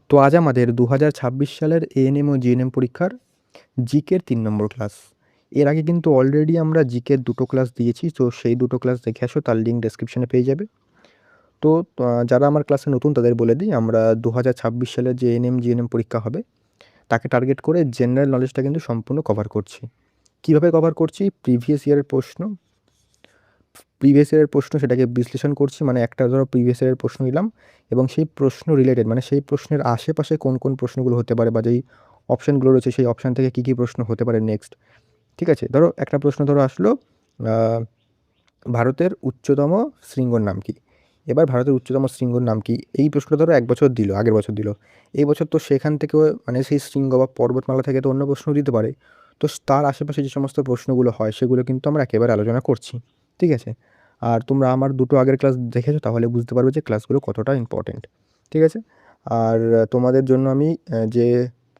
তো আজ আমাদের 2026 সালের এএনএম ও জিএনএম পরীক্ষার জিকের 3 নম্বর ক্লাস। এর আগে কিন্তু অলরেডি আমরা জিকের 2টো ক্লাস দিয়েছি। তো সেই 2টো ক্লাস দেখে আসো, তার লিঙ্ক ডেসক্রিপশনে পেয়ে যাবে। তো যারা আমার ক্লাসে নতুন তাদের বলে দিই, আমরা 2026 সালের যে এএনএম জিএনএম পরীক্ষা হবে তাকে টার্গেট করে জেনারেল নলেজটা কিন্তু সম্পূর্ণ কভার করছি। কীভাবে কভার করছি? প্রিভিয়াস ইয়ারের প্রশ্ন সেটাকে বিশ্লেষণ করছি। মানে একটা ধরো প্রিভিয়াস ইয়ারের প্রশ্ন নিলাম এবং সেই প্রশ্ন রিলেটেড, মানে সেই প্রশ্নের আশেপাশে কোন কোন প্রশ্নগুলো হতে পারে বা যেই অপশানগুলো রয়েছে সেই অপশান থেকে কী কী প্রশ্ন হতে পারে নেক্সট। ঠিক আছে, ধরো একটা প্রশ্ন ধরো আসলো, ভারতের উচ্চতম শৃঙ্গর নাম কি? এবার ভারতের উচ্চতম শৃঙ্গর নাম কি, এই প্রশ্নটা ধরো আগের বছর দিল। এই বছর তো সেখান থেকেও মানে সেই শৃঙ্গ বা পর্বতমালা থেকে তো অন্য প্রশ্ন দিতে পারে। তো তার আশেপাশে যে সমস্ত প্রশ্নগুলো হয় সেগুলো কিন্তু আমরা একেবারে আলোচনা করছি। ঠিক আছে, আর তোমরা আমার 2টো আগের ক্লাস দেখেছো, তাহলে বুঝতে পারবে যে ক্লাসগুলো কতটা ইম্পর্টেন্ট। ঠিক আছে, আর তোমাদের জন্য আমি যে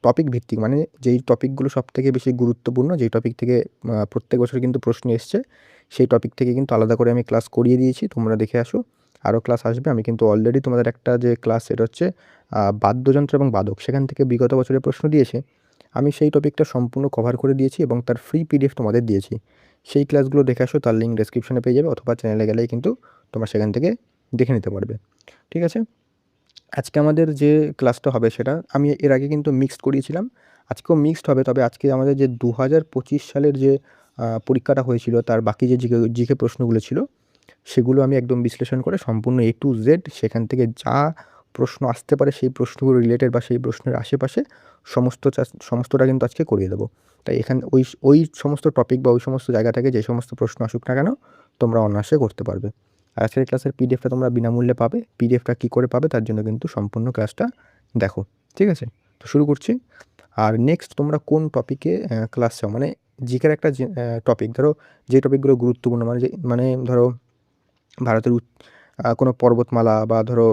টপিক ভিত্তিক, মানে যেই টপিকগুলো সবথেকে বেশি গুরুত্বপূর্ণ, যেই টপিক থেকে প্রত্যেক বছর কিন্তু প্রশ্ন এসছে, সেই টপিক থেকে কিন্তু আলাদা করে আমি ক্লাস করিয়ে দিয়েছি। তোমরা দেখে আসো, আরও ক্লাস আসবে। আমি কিন্তু অলরেডি তোমাদের একটা যে ক্লাস, সেটা হচ্ছে বাদ্যযন্ত্র এবং বাদক, সেখান থেকে বিগত বছরের প্রশ্ন দিয়েছে। আমি সেই টপিকটা সম্পূর্ণ কভার করে দিয়েছি এবং তার ফ্রি পিডিএফ তোমাদের দিয়েছি। সেই ক্লাসগুলো দেখে আসো, তার লিঙ্ক ডেসক্রিপশনে পেয়ে যাবে, অথবা চ্যানেলে গেলেই কিন্তু তোমরা সেখান থেকে দেখে নিতে পারবে। ঠিক আছে, আজকে আমাদের যে ক্লাসটা হবে সেটা আমি এর আগে কিন্তু মিক্সড করিয়েছিলাম, আজকেও মিক্সড হবে। তবে আজকে আমাদের যে 2025 সালের যে পরীক্ষাটা হয়েছিল তার বাকি যে জিকে প্রশ্নগুলো ছিল সেগুলো আমি একদম বিশ্লেষণ করে সম্পূর্ণ A to Z, সেখান থেকে যা প্রশ্ন আসতে পারে সেই প্রশ্নগুলো রিলেটেড বা সেই প্রশ্নের আশেপাশে সমস্তটা কিন্তু আজকে করিয়ে দেবো। তাই এখানে ওই সমস্ত টপিক বা ওই সমস্ত জায়গা থেকে যে সমস্ত প্রশ্ন আসুক না কেন তোমরা অনায়াসে করতে পারবে। আর আজকের ক্লাসের পিডিএফটা তোমরা বিনামূল্যে পাবে। পিডিএফটা কী করে পাবে তার জন্য কিন্তু সম্পূর্ণ ক্লাসটা দেখো। ঠিক আছে, তো শুরু করছি। আর নেক্সট তোমরা কোন টপিকে ক্লাস চাও, মানে জিকের একটা টপিক ধরো, যে টপিকগুলো গুরুত্বপূর্ণ, মানে ধরো ভারতের কোনো পর্বতমালা বা ধরো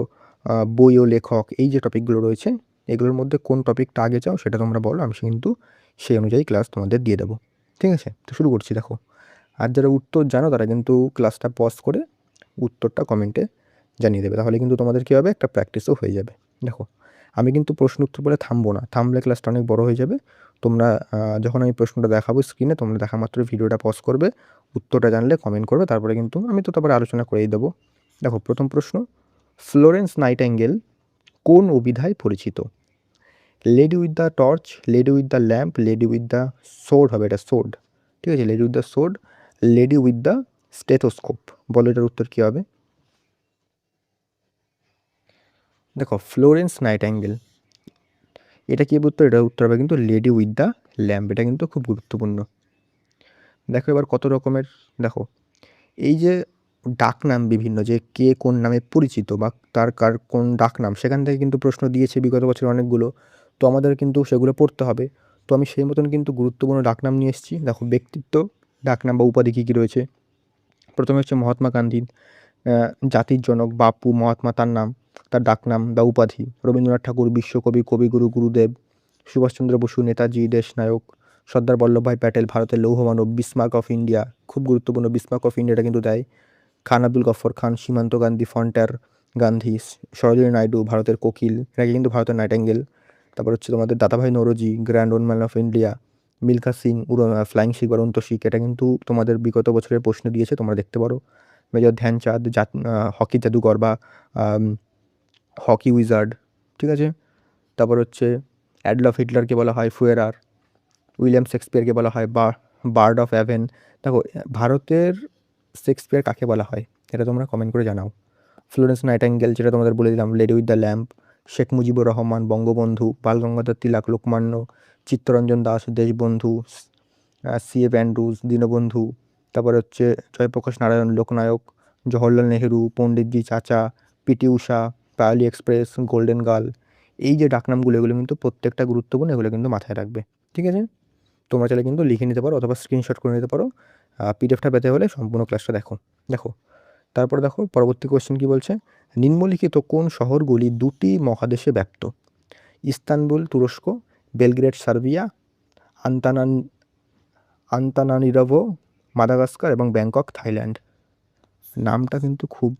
বই ও লেখক, এই যে টপিকগুলো রয়েছে এগুলোর মধ্যে কোন টপিকটা আগে চাও সেটা তোমরা বলো, আমি কিন্তু সেই অনুযায়ী ক্লাস তোমাদের দিয়ে দেবো। ঠিক আছে, তো শুরু করছি। দেখো, আর যারা উত্তর জানো তারা কিন্তু ক্লাসটা পজ করে উত্তরটা কমেন্টে জানিয়ে দেবে, তাহলে কিন্তু তোমাদের কী হবে, একটা প্র্যাকটিসও হয়ে যাবে। দেখো, আমি কিন্তু প্রশ্ন উত্তর বলে থামবো না, থামলে ক্লাসটা অনেক বড় হয়ে যাবে। তোমরা যখন আমি প্রশ্নটা দেখাবো স্ক্রিনে, তোমরা দেখা মাত্র ভিডিওটা পজ করবে, উত্তরটা জানলে কমেন্ট করবে, তারপরে কিন্তু আমি তো তারপরে আলোচনা করেই দেবো। দেখো, প্রথম প্রশ্ন, ফ্লোরেন্স নাইটিঙ্গেল কোন অভিধায় পরিচিত? Lady with the torch, lady with the lamp, lady with the sword হবে, এটা সোর্ড। ঠিক আছে, lady with the sword, lady with the stethoscope, বলো এটার উত্তর কী হবে? দেখো, ফ্লোরেন্স নাইটিঙ্গেল, এটা কী উত্তর? এটার উত্তর হবে কিন্তু লেডি উইথ দ্য ল্যাম্প। এটা কিন্তু খুব গুরুত্বপূর্ণ। দেখো এবার কত রকমের, দেখো এই যে ডাকনাম বিভিন্ন, যে কে কোন নামে পরিচিত বা তার কার কোন ডাকনাম, সেখান থেকে কিন্তু প্রশ্ন দিয়েছে বিগত বছর অনেকগুলো। তো আমাদের কিন্তু সেগুলো পড়তে হবে। তো আমি সেই মতন কিন্তু গুরুত্বপূর্ণ ডাকনাম নিয়ে এসেছি। দেখো, ব্যক্তিত্ব ডাকনাম বা উপাধি কী কী রয়েছে। প্রথমে হচ্ছে মহাত্মা গান্ধী, জাতির জনক বাপু মহাত্মা তার নাম, তার ডাকনাম বা উপাধি। রবীন্দ্রনাথ ঠাকুর বিশ্বকবি, কবিগুরু গুরুদেব। সুভাষচন্দ্র বসু নেতাজি দেশনায়ক। সর্দার বল্লভভাই প্যাটেল ভারতের লৌহ মানব, বিসমার্ক অফ ইন্ডিয়া, খুব গুরুত্বপূর্ণ, বিসমার্ক অফ ইন্ডিয়াটা কিন্তু দেয়। খান আব্দুল গফর খান, সীমান্ত গান্ধী ফন্টার গান্ধী, সরোজিনী নাইডু ভারতের কোকিল, এটাকে কিন্তু ভারতের নাইটিঙ্গেল। তারপর হচ্ছে তোমাদের দাদাভাই নৌরোজি, গ্র্যান্ড ওনম্যান of India. Milkha Singh flying Sikh বা উড়ন্ত শিখ, এটা কিন্তু তোমাদের বিগত বছরের প্রশ্ন দিয়েছে, তোমরা দেখতে পারো। মেজর ধ্যানচাঁদ হকি জাদুকর বা হকি উইজার্ড। ঠিক আছে, তারপর হচ্ছে অ্যাডলফ হিটলারকে বলা হয় ফুয়েরার। উইলিয়াম শেক্সপিয়ারকে বলা হয় বার্ড অফ অ্যাভেন। দেখো, ভারতের শেক্সপিয়ার কাকে বলা হয় এটা তোমরা কমেন্ট করে জানাও। ফ্লোরেন্স নাইটিঙ্গেল যেটা তোমাদের বলে দিলাম, lady with the lamp. Sheikh Mujibur Rahman Bangabandhu, Bal Gangadhar Tilak Lokmanya, Chittaranjan Das Deshbandhu, C F Andrews Dinabandhu. তারপরে হচ্ছে Jayaprakash Narayan Loknayak, Jawaharlal Nehru, Panditji Chacha, P T Usha, Payyoli express, golden girl. এই যে ডাকনামগুলো এগুলো কিন্তু প্রত্যেকটা গুরুত্বপূর্ণ, এগুলো কিন্তু মাথায় রাখবে। ঠিক আছে, তোমরা চাইলে কিন্তু লিখে নিতে পারো অথবা স্ক্রিনশট করে নিতে পারো। পিডিএফটা পেতে হলে সম্পূর্ণ ক্লাসটা দেখো। দেখো, তারপরে দেখো পরবর্তী কোয়েশ্চেন কী বলছে, নিম্নলিখিত কোন শহরগুলি 2টি মহাদেশে ব্যাপ্ত? ইস্তানবুল তুরস্ক, বেলগ্রেড সার্বিয়া, আন্তানান আন্তানানিরাভো মাদাগাস্কার এবং ব্যাংকক থাইল্যান্ড। নামটা কিন্তু খুব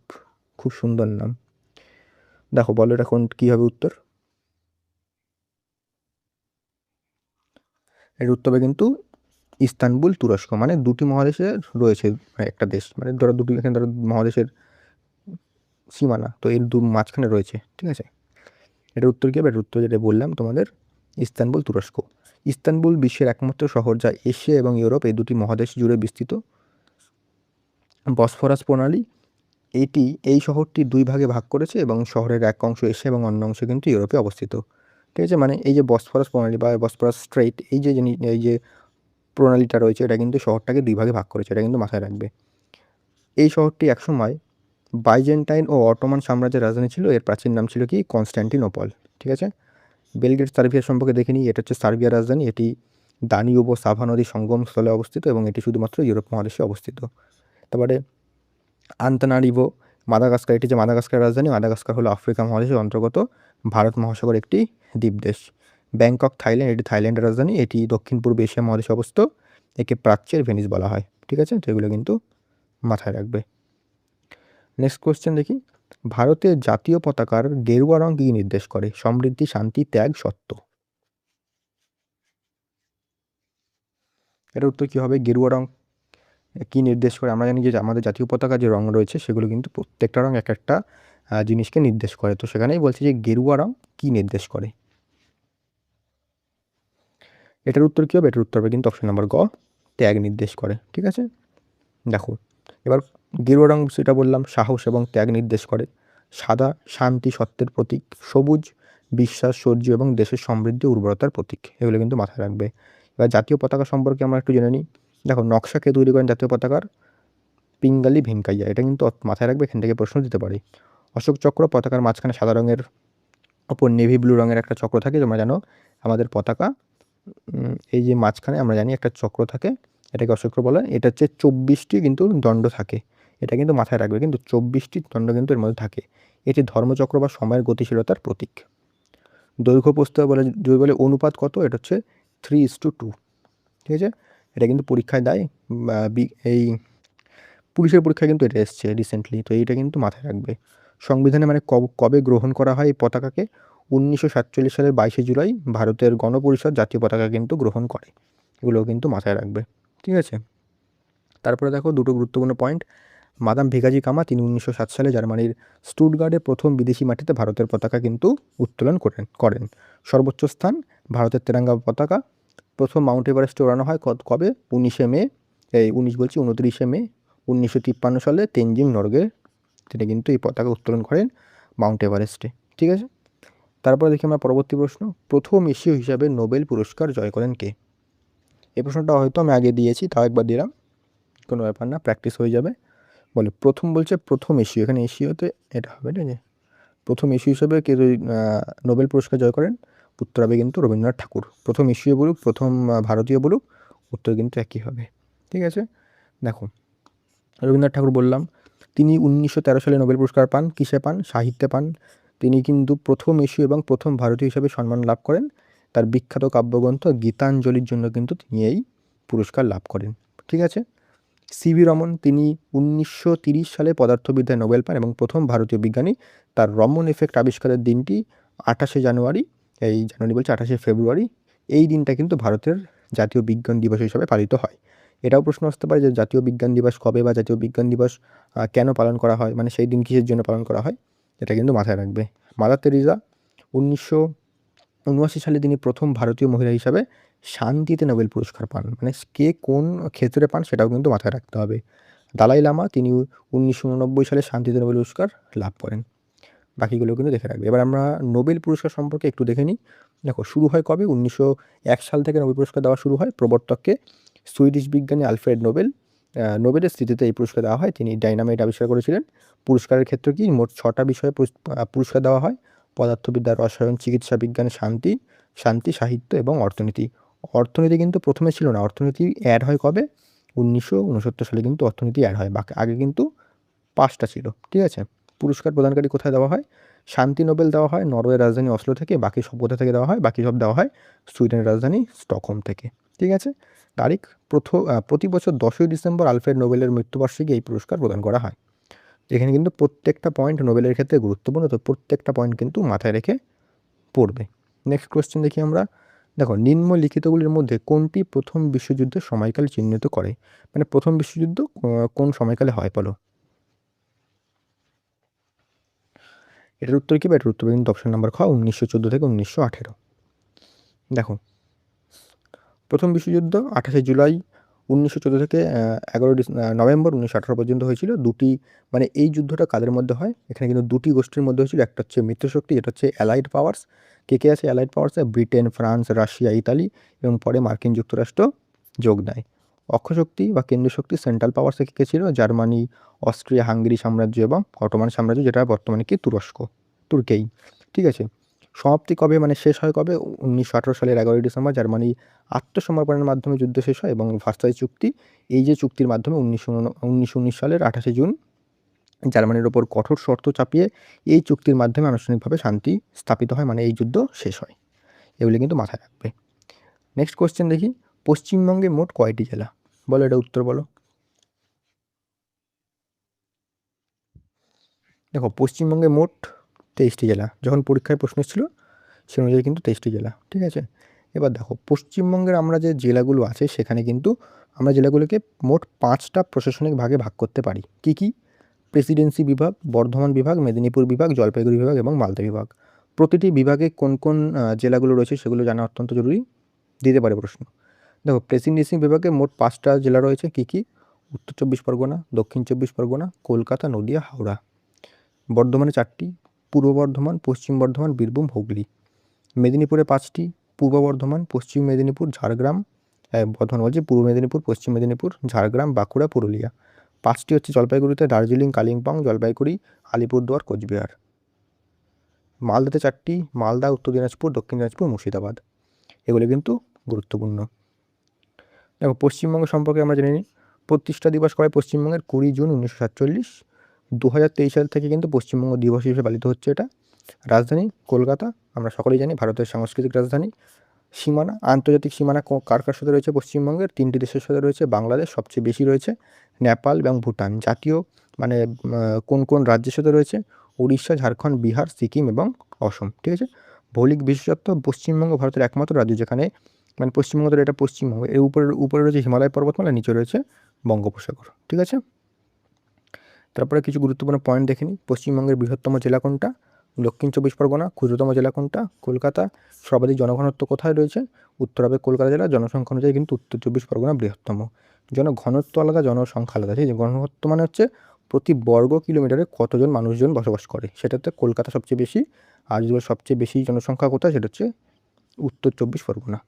খুব সুন্দর নাম। দেখো, বলো এটা কোন কী হবে উত্তর? এর উত্তর হবে কিন্তু ইস্তানবুল তুরস্ক, মানে দুটি মহাদেশে রয়েছে একটা দেশ, মানে ধরো দুটি এখানে ধরো মহাদেশের সীমানা, তো এর মাঝখানে রয়েছে, ঠিক আছে। এটার উত্তর কী হবে? এটার উত্তর যেটা বললাম তোমাদের, ইস্তানবুল তুরস্ক। ইস্তানবুল বিশ্বের একমাত্র শহর যা এশিয়া এবং ইউরোপ এই দুটি মহাদেশ জুড়ে বিস্তৃত। বসফরাস প্রণালী এই শহরটি দুই ভাগে ভাগ করেছে এবং শহরের এক অংশ এশিয়া এবং অন্য অংশ কিন্তু ইউরোপে অবস্থিত, ঠিক আছে। মানে এই যে বসফরাস প্রণালী বা বসফরাস স্ট্রেইট, এই যে প্রণালীটা রয়েছে, এটা কিন্তু শহরটাকে দুই ভাগে ভাগ করেছে, এটা কিন্তু মাথায় রাখবে। এই শহরটি একসময় বাইজেন্টাইন ও অটোমান সাম্রাজ্যের রাজধানী ছিল। এর প্রাচীন নাম ছিল কি? কনস্ট্যান্টিনোপল, ঠিক আছে। বেলগ্রেড সার্বিয়া সম্পর্কে দেখে নিই। এটা হচ্ছে সার্বিয়ার রাজধানী। এটি দানিউব ও সাভা নদীর সঙ্গমস্থলে অবস্থিত এবং এটি শুধুমাত্র ইউরোপ মহাদেশে অবস্থিত। তারপরে আন্তানারিভো মাদাগাস্কার, এটি যে মাদাগাস্কার রাজধানী। মাদাগাস্কার হলো আফ্রিকা মহাদেশের অন্তর্গত ভারত মহাসাগর একটি দ্বীপদেশ। ব্যাংকক থাইল্যান্ড, এটি থাইল্যান্ডের রাজধানী। এটি দক্ষিণ পূর্ব এশিয়া মহাদেশে অবস্থিত। একে প্রাচ্যের ভেনিস বলা হয়, ঠিক আছে। তো এগুলো কিন্তু মাথায় রাখবে। নেক্সট কোয়েশ্চেন দেখি, ভারতের জাতীয় পতাকার গেরুয়া রং কী নির্দেশ করে? সমৃদ্ধি, শান্তি, ত্যাগ, সত্য। এটার উত্তর কী হবে? গেরুয়া রং কী নির্দেশ করে? আমরা জানি যে আমাদের জাতীয় পতাকা যে রং রয়েছে সেগুলো কিন্তু প্রত্যেকটা রং এক একটা জিনিসকে নির্দেশ করে। তো সেখানেই বলছে যে গেরুয়া রং কী নির্দেশ করে। এটার উত্তর কী হবে? এটার উত্তর হবে কিন্তু অপশন নাম্বার গ, ত্যাগ নির্দেশ করে, ঠিক আছে। দেখো এবার গেরুয়া রং সেটা বললাম সাহস এবং ত্যাগ নির্দেশ করে। সাদা শান্তি সত্যের প্রতীক। সবুজ বিশ্বাস, শৌর্য এবং দেশের সমৃদ্ধি উর্বরতার প্রতীক। এগুলো কিন্তু মাথায় রাখবে। এবার জাতীয় পতাকা সম্পর্কে আমরা একটু জেনে নিই। দেখো নকশা কে তৈরি করেন জাতীয় পতাকার? পিঙ্গালি ভেঙ্কাইয়া। এটা কিন্তু মাথায় রাখবে, এখান থেকে প্রশ্ন দিতে পারে। অশোক চক্র, পতাকার মাঝখানে সাদা রঙের ওপর নেভি ব্লু রঙের একটা চক্র থাকে। তোমরা জানো আমাদের পতাকা এই যে মাঝখানে আমরা জানি একটা চক্র থাকে, এটাকে অশোক চক্র বলে। এটা হচ্ছে 24টি কিন্তু দণ্ড থাকে, এটা কিন্তু মাথায় রাখবে, কিন্তু 24টি দণ্ড কিন্তু এর মধ্যে থাকে। এটি ধর্মচক্র বা সময়ের গতিশীলতার প্রতীক। দৈর্ঘ্য প্রস্থ বলে যদি বলে অনুপাত কত? এটা হচ্ছে 3:2, ঠিক আছে। এটা কিন্তু পরীক্ষায় দেয়, এই পুলিশের পরীক্ষায় কিন্তু এটা এসছে রিসেন্টলি, তো এইটা কিন্তু মাথায় রাখবে। সংবিধানে মানে কবে গ্রহণ করা হয় এই পতাকাকে? 1947 সালের 22শে জুলাই ভারতের গণপরিষদ জাতীয় পতাকা কিন্তু গ্রহণ করে। এগুলোও কিন্তু মাথায় রাখবে, ঠিক আছে। তারপরে দেখো দুটো গুরুত্বপূর্ণ পয়েন্ট। মাদাম ভিকাজি কামা, তিনি 1907 সালে জার্মানির স্টুটগার্টে প্রথম বিদেশি মাটিতে ভারতের পতাকা কিন্তু উত্তোলন করেন। সর্বোচ্চ স্থান ভারতের তেরঙ্গা পতাকা প্রথম মাউন্ট এভারেস্টে ওড়ানো হয় কবে? 29শে মে 1953 সালে তেনজিং নরগে তিনি কিন্তু এই পতাকা উত্তোলন করেন মাউন্ট এভারেস্টে, ঠিক আছে। তারপরে দেখি আমরা পরবর্তী প্রশ্ন, প্রথম এশীয় হিসাবে নোবেল পুরস্কার জয় করেন কে? এই প্রশ্নটা হয়তো আমি আগে দিয়েছি, তাও একবার দিলাম, কোনো ব্যাপার না, প্র্যাকটিস হয়ে যাবে। বলে প্রথম বলছে প্রথম এশীয়, এখানে এশীয়তে এটা হবে, ঠিক আছে। প্রথম এশীয় হিসেবে কে নোবেল পুরস্কার জয় করেন? উত্তর হবে কিন্তু রবীন্দ্রনাথ ঠাকুর। প্রথম এশীয় বলুক, প্রথম ভারতীয় বলুক, উত্তর কিন্তু একই হবে, ঠিক আছে। দেখো রবীন্দ্রনাথ ঠাকুর বললাম, তিনি 1913 সালে নোবেল পুরস্কার পান। কিসে পান? সাহিত্যে পান। তিনি কিন্তু প্রথম এশীয় এবং প্রথম ভারতীয় হিসেবে সম্মান লাভ করেন। তার বিখ্যাত কাব্যগ্রন্থ গীতাঞ্জলির জন্য কিন্তু তিনি এই পুরস্কার লাভ করেন, ঠিক আছে। সিভি রমন, তিনি 1930 সালে পদার্থবিদ্যায় নোবেল পান এবং প্রথম ভারতীয় বিজ্ঞানী। তার রমন এফেক্ট আবিষ্কারের দিনটি 28শে জানুয়ারি, এই জানুয়ারি বলছে 28শে ফেব্রুয়ারি, এই দিনটা কিন্তু ভারতের জাতীয় বিজ্ঞান দিবস হিসাবে পালিত হয়। এটাও প্রশ্ন আসতে পারে যে জাতীয় বিজ্ঞান দিবস কবে বা জাতীয় বিজ্ঞান দিবস কেন পালন করা হয়, মানে সেই দিন কিসের জন্য পালন করা হয়, এটা কিন্তু মাথায় রাখবে। মাদার তেরেসা 1979 সালে তিনি প্রথম ভারতীয় মহিলা হিসাবে শান্তিতে নোবেল পুরস্কার পান, মানে কে কোন ক্ষেত্রে পান সেটাও কিন্তু মাথায় রাখতে হবে। দালাই লামা, তিনি 1989 সালে শান্তিতে নোবেল পুরস্কার লাভ করেন। বাকিগুলো কিন্তু দেখে রাখবে। এবার আমরা নোবেল পুরস্কার সম্পর্কে একটু দেখে নিই। দেখো শুরু হয় কবে? 1901 সাল থেকে নোবেল পুরস্কার দেওয়া শুরু হয়। প্রবর্তককে সুইডিশ বিজ্ঞানী আলফ্রেড নোবেল। নোবেলের স্মৃতিতে এই পুরস্কার দেওয়া হয়, তিনি ডাইনামাইট আবিষ্কার করেছিলেন। পুরস্কারের ক্ষেত্রে কি মোট 6টা বিষয়ে পুরস্কার দেওয়া হয়: পদার্থবিদ্যা, রসায়ন, চিকিৎসা বিজ্ঞান, শান্তি, সাহিত্য এবং অর্থনীতি। অর্থনীতি কিন্তু প্রথমে ছিল না, অর্থনীতি অ্যাড হয় কবে? 1969 সালে কিন্তু অর্থনীতি অ্যাড হয়, বাকি আগে কিন্তু 5টা ছিল, ঠিক আছে। পুরস্কার প্রদানকারী কোথায় দেওয়া হয়? শান্তি নোবেল দেওয়া হয় নরওয়ের রাজধানী অসলো থেকে, বাকি সব কোথা থেকে দেওয়া হয়? বাকি সব দেওয়া হয় সুইডেনের রাজধানী স্টকহোম থেকে, ঠিক আছে। তারিখ প্রতি বছর 10ই ডিসেম্বর আলফ্রেড নোবেলের মৃত্যুবার্ষিকী এই পুরস্কার প্রদান করা হয়। এখানে কিন্তু প্রত্যেকটা পয়েন্ট নোবেলের ক্ষেত্রে গুরুত্বপূর্ণ, তো প্রত্যেকটা পয়েন্ট কিন্তু মাথায় রেখে পড়বে। নেক্সট কোয়েশ্চেন দেখি আমরা, দেখো নিম্নলিখিতগুলির মধ্যে কোনটি প্রথম বিশ্বযুদ্ধের সময়কাল চিহ্নিত করে, মানে প্রথম বিশ্বযুদ্ধ কোন সময়কালে হয় বলো? এটার উত্তর কি? বা এটার উত্তর কিন্তু অপশন নাম্বার খ 1914 থেকে 1918। দেখো প্রথম বিশ্বযুদ্ধ 28শে জুলাই 1914 থেকে 11 নভেম্বর 1918 পর্যন্ত হয়েছিল। দুটি মানে এই যুদ্ধটা কাদের মধ্যে হয়, এখানে কিন্তু দুটি গোষ্ঠীর মধ্যে হয়েছিল। একটা হচ্ছে মিত্রশক্তি, যেটা হচ্ছে অ্যালাইড পাওয়ার্স। কে আছে অ্যালাইড পাওয়ার্সে? ব্রিটেন, ফ্রান্স, রাশিয়া, ইতালি এবং পরে মার্কিন যুক্তরাষ্ট্র যোগ দেয়। অক্ষশক্তি বা কেন্দ্রীয় শক্তি সেন্ট্রাল পাওয়ার্সে কে ছিল? জার্মানি, অস্ট্রিয়া হাঙ্গেরি সাম্রাজ্য এবং অটোমান সাম্রাজ্য, যেটা বর্তমানে কি তুর্কি। ঠিক আছে। সমাপ্তি কবে, মানে শেষ হয় কবে? 1918 সালের 11 ডিসেম্বর জার্মানি আত্মসমর্পণের মাধ্যমে যুদ্ধ শেষ হয় এবং ভার্সাই চুক্তি, এই যে চুক্তির মাধ্যমে 1919 সালের 28শে জুন জার্মানির ওপর কঠোর শর্ত চাপিয়ে এই চুক্তির মাধ্যমে আনুষ্ঠানিকভাবে শান্তি স্থাপিত হয়, মানে এই যুদ্ধ শেষ হয়। এগুলি কিন্তু মাথায় রাখবে। নেক্সট কোশ্চেন দেখি, পশ্চিমবঙ্গে মোট কয়টি জেলা? বলো এটা উত্তর বলো। দেখো পশ্চিমবঙ্গে মোট 23টি জেলা, যখন পরীক্ষায় প্রশ্ন ছিল সে অনুযায়ী কিন্তু 23টি জেলা। ঠিক আছে। এবার দেখো পশ্চিমবঙ্গের আমরা যে জেলাগুলো আছে সেখানে কিন্তু আমরা জেলাগুলোকে মোট 5টা প্রশাসনিক ভাগে ভাগ করতে পারি। কি কি? প্রেসিডেন্সি বিভাগ, বর্ধমান বিভাগ, মেদিনীপুর বিভাগ, জলপাইগুড়ি বিভাগ এবং মালদা বিভাগ। প্রতিটি বিভাগে কোন কোন জেলাগুলো রয়েছে সেগুলো জানা অত্যন্ত জরুরি, দিতে পারে প্রশ্ন। দেখো প্রেসিডেন্সি বিভাগে মোট 5টা জেলা রয়েছে। কি কি? উত্তর চব্বিশ পরগনা, দক্ষিণ চব্বিশ পরগনা, কলকাতা, নদিয়া, হাওড়া। বর্ধমানে 4টি, পূর্ব বর্ধমান, পশ্চিম বর্ধমান, বীরভূম, হুগলি। মেদিনীপুরে 5টি, পূর্ব বর্ধমান, পশ্চিম মেদিনীপুর, ঝাড়গ্রাম, বর্ধমান বলছি, পূর্ব মেদিনীপুর, পশ্চিম মেদিনীপুর, ঝাড়গ্রাম, বাঁকুড়া, পুরুলিয়া। 5টি হচ্ছে জলপাইগুড়িতে, দার্জিলিং, কালিম্পং, জলপাইগুড়ি, আলিপুরদুয়ার, কোচবিহার। মালদাতে 4টি, মালদা, উত্তর দিনাজপুর, দক্ষিণ দিনাজপুর, মুর্শিদাবাদ। এগুলো কিন্তু গুরুত্বপূর্ণ। দেখো পশ্চিমবঙ্গ সম্পর্কে আমরা জেনে নিই। প্রতিষ্ঠা দিবস কবে পশ্চিমবঙ্গের? 20 জুন 1947। 2023 সাল থেকে কিন্তু পশ্চিমবঙ্গ দিবস হিসেবে পালিত হচ্ছে এটা। রাজধানী কলকাতা, আমরা সকলেই জানি ভারতের সাংস্কৃতিক রাজধানী। সীমানা, আন্তর্জাতিক সীমানা কার কার সাথে রয়েছে পশ্চিমবঙ্গের? 3টি দেশের সাথে রয়েছে। বাংলাদেশ সবচেয়ে বেশি রয়েছে, নেপাল এবং ভুটান। জাতীয় মানে কোন কোন রাজ্যের সাথে রয়েছে? উড়িষ্যা, ঝাড়খণ্ড, বিহার, সিকিম এবং অসম। ঠিক আছে। ভৌগোলিক বিশেষত্ব, পশ্চিমবঙ্গ ভারতের একমাত্র রাজ্য যেখানে মানে পশ্চিমবঙ্গ ধরে এটা পশ্চিমবঙ্গ, এর উপরে রয়েছে হিমালয় পর্বতমালা, নিচে রয়েছে বঙ্গোপসাগর। ঠিক আছে। তারপরে কিছু গুরুত্বপূর্ণ পয়েন্ট দেখে নিই। পশ্চিমবঙ্গের বৃহত্তম জেলা কোনটা? দক্ষিণ চব্বিশ পরগনা। ক্ষুদ্রতম জেলা কোনটা? কলকাতা। সর্বাধিক জনঘনত্ব কোথায় রয়েছে? উত্তর হবে কলকাতা জেলা। জনসংখ্যা অনুযায়ী কিন্তু উত্তর চব্বিশ পরগনা বৃহত্তম। জনঘনত্ব আলাদা, জনসংখ্যা আলাদা। ঠিক আছে। ঘনত্ব মানে হচ্ছে প্রতি বর্গ কিলোমিটারে কতজন মানুষজন বসবাস করে, সেটাতে কলকাতা সবচেয়ে বেশি। আর যেগুলো সবচেয়ে বেশি জনসংখ্যা কোথায়, সেটা হচ্ছে উত্তর চব্বিশ পরগনা।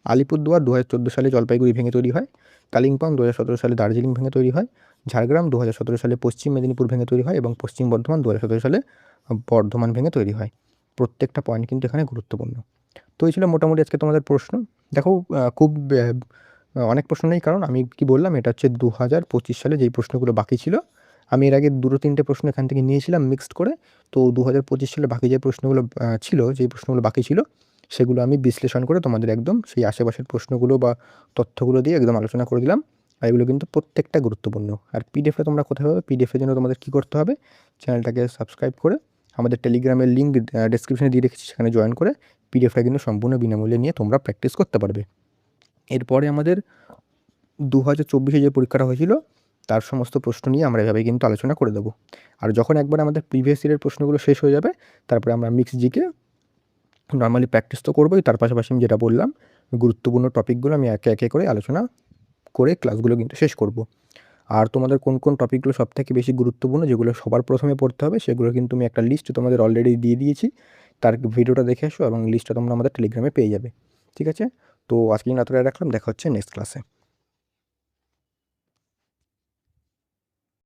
আলিপুরদুয়ার 2014 সালে জলপাইগুড়ি ভেঙে তৈরি হয়। কালিম্পং 2017 সালে দার্জিলিং ভেঙে তৈরি হয়। ঝাড়গ্রাম 2017 সালে পশ্চিম মেদিনীপুর ভেঙে তৈরি হয় এবং পশ্চিম বর্ধমান 2017 সালে বর্ধমান ভেঙে তৈরি হয়। প্রত্যেকটা পয়েন্ট কিন্তু এখানে গুরুত্বপূর্ণ। তো এই ছিল মোটামুটি আজকে তোমাদের প্রশ্ন। দেখো খুব অনেক প্রশ্ন নেই, কারণ আমি কি বললাম এটা হচ্ছে 2025 সালে যেই প্রশ্নগুলো বাকি ছিল। আমি এর আগে 2-3টে প্রশ্ন এখান থেকে নিয়েছিলাম মিক্সড করে। তো 2025 সালে বাকি যে প্রশ্নগুলো ছিল, যেই প্রশ্নগুলো বাকি ছিল সেগুলো আমি বিশ্লেষণ করে তোমাদের একদম সেই আশেপাশের প্রশ্নগুলো বা তথ্যগুলো দিয়ে একদম আলোচনা করে দিলাম। আর এগুলো কিন্তু প্রত্যেকটা গুরুত্বপূর্ণ। আর পিডিএফে তোমরা কোথায় পাবে? পিডিএফের জন্য তোমাদের কী করতে হবে? চ্যানেলটাকে সাবস্ক্রাইব করে আমাদের টেলিগ্রামের লিঙ্ক ডেসক্রিপশনে দিয়ে রেখেছি, সেখানে জয়েন করে পিডিএফটা কিন্তু সম্পূর্ণ বিনামূল্যে নিয়ে তোমরা প্র্যাকটিস করতে পারবে। এরপরে আমাদের 2024 যে পরীক্ষাটা হয়েছিল তার সমস্ত প্রশ্ন নিয়ে আমরা এভাবেই কিন্তু আলোচনা করে দেবো। আর যখন একবার আমাদের প্রিভিয়াস ইয়ারের প্রশ্নগুলো শেষ হয়ে যাবে, তারপরে আমরা মিক্স জিকে নর্মালি প্র্যাকটিস তো করবোই, তার পাশাপাশি আমি যেটা বললাম গুরুত্বপূর্ণ টপিকগুলো আমি একে একে করে আলোচনা করে ক্লাসগুলো কিন্তু শেষ করব। আর তোমাদের কোন কোন টপিকগুলো সবথেকে বেশি গুরুত্বপূর্ণ, যেগুলো সবার প্রথমে পড়তে হবে, সেগুলো কিন্তু আমি একটা লিস্ট তোমাদের অলরেডি দিয়ে দিয়েছি। তার ভিডিওটা দেখে এসো এবং লিস্টটা তোমরা আমাদের টেলিগ্রামে পেয়ে যাবে। ঠিক আছে। তো আজকে এতটাই রাখলাম, দেখা হচ্ছে নেক্সট ক্লাসে।